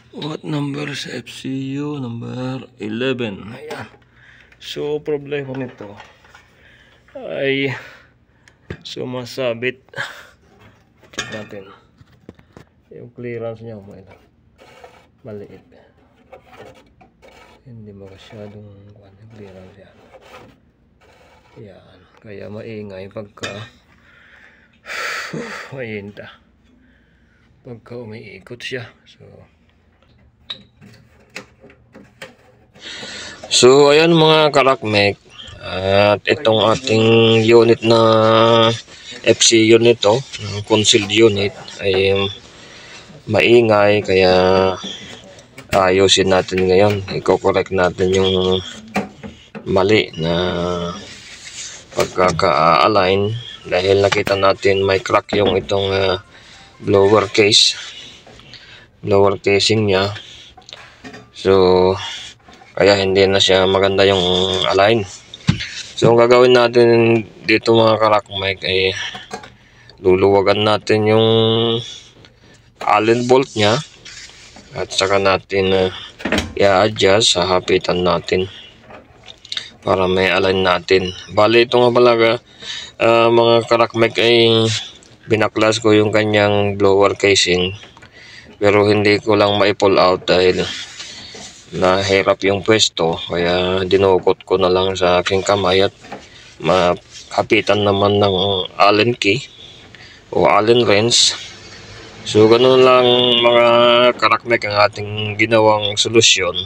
What number sa FCU? Number 11. Ayan. So, problema nito ay sumasabit. Check natin. Yung clearance niya maliit. Hindi masyadong clearance yan. Ayan. Kaya maingay pagka mayinta. Pagka umiikot siya. So ayan mga karakmek, at itong ating unit na FC unit concealed unit ay maingay, kaya ayusin natin ngayon. I-correct natin yung mali na pagkaka-align dahil nakita natin may crack yung itong blower casing niya. So kaya hindi na siya maganda yung align. So ang gagawin natin dito mga karakmek ay luluwagan natin yung Allen bolt niya at saka natin i-adjust, hahapitan natin para may align natin. Bali ito nga pala mga karakmek ay binaklas ko yung kanyang blower casing, pero hindi ko lang mai-pull out dahil nahirap yung pwesto, kaya dinukot ko na lang sa aking kamay at mahapitan naman ng Allen key o Allen wrench. So ganun lang mga karakmek ang ating ginawang solusyon.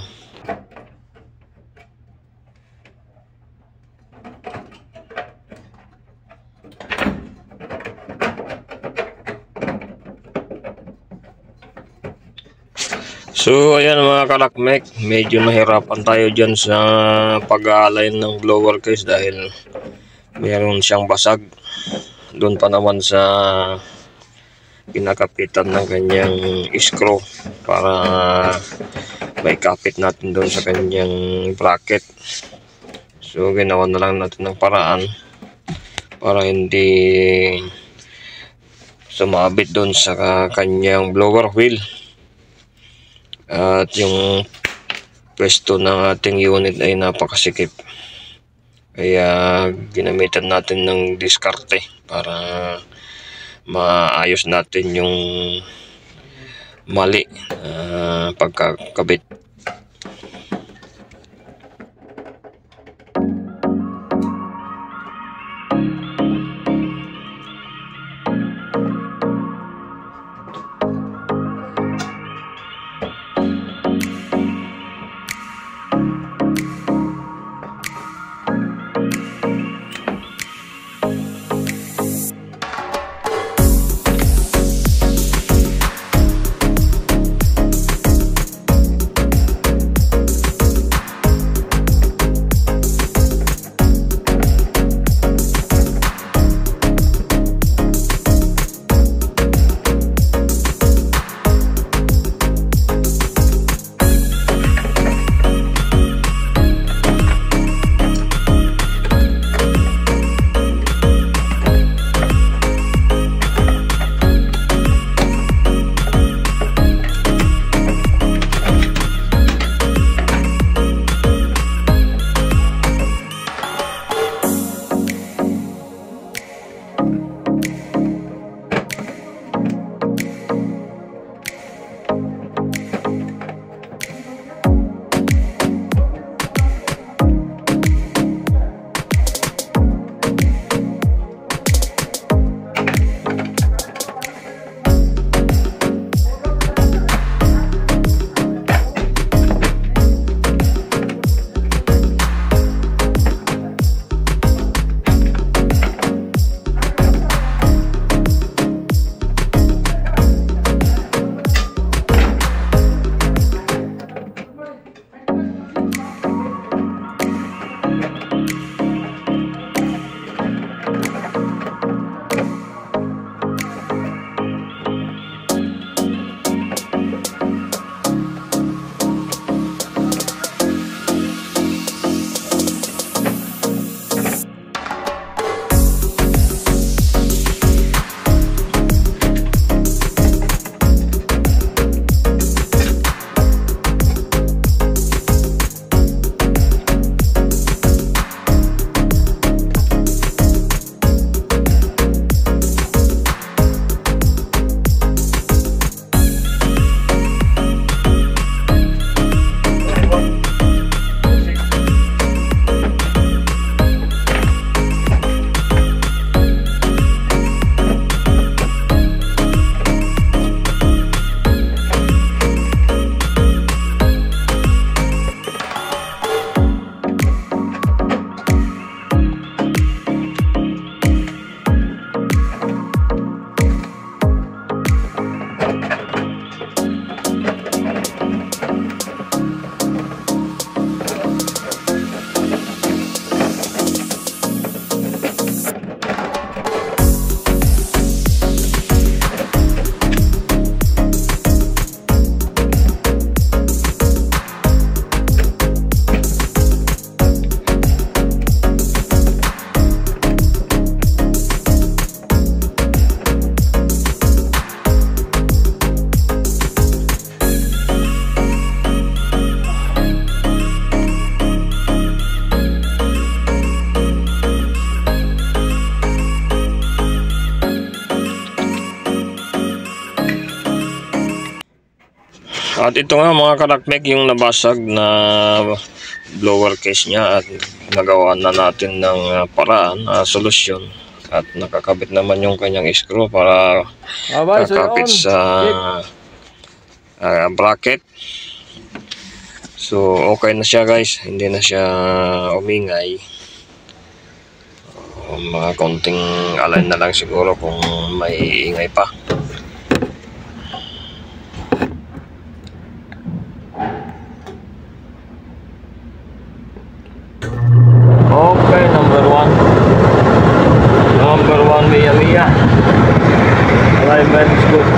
So ayan mga karakmek, medyo nahirapan tayo dyan sa pag-align ng blower case dahil mayroon siyang basag doon pa naman sa kinakapitan ng kanyang screw para may kapit natin doon sa kanyang bracket. So ginawa na lang natin ng paraan para hindi sumabit doon sa kanyang blower wheel. At yung pwesto ng ating unit ay napakasikip, kaya ginamitan natin ng diskarte para maayos natin yung mali pagkakabit. At ito nga mga kalakmek, yung nabasag na blower case niya, at nagawa na natin ng paraan, solusyon, at nakakabit naman yung kanyang screw para kakapit sa bracket. So okay na siya guys, hindi na siya umingay. Mga konting align na lang siguro kung may ingay pa. Okay, number one, Mia. Alignment is good.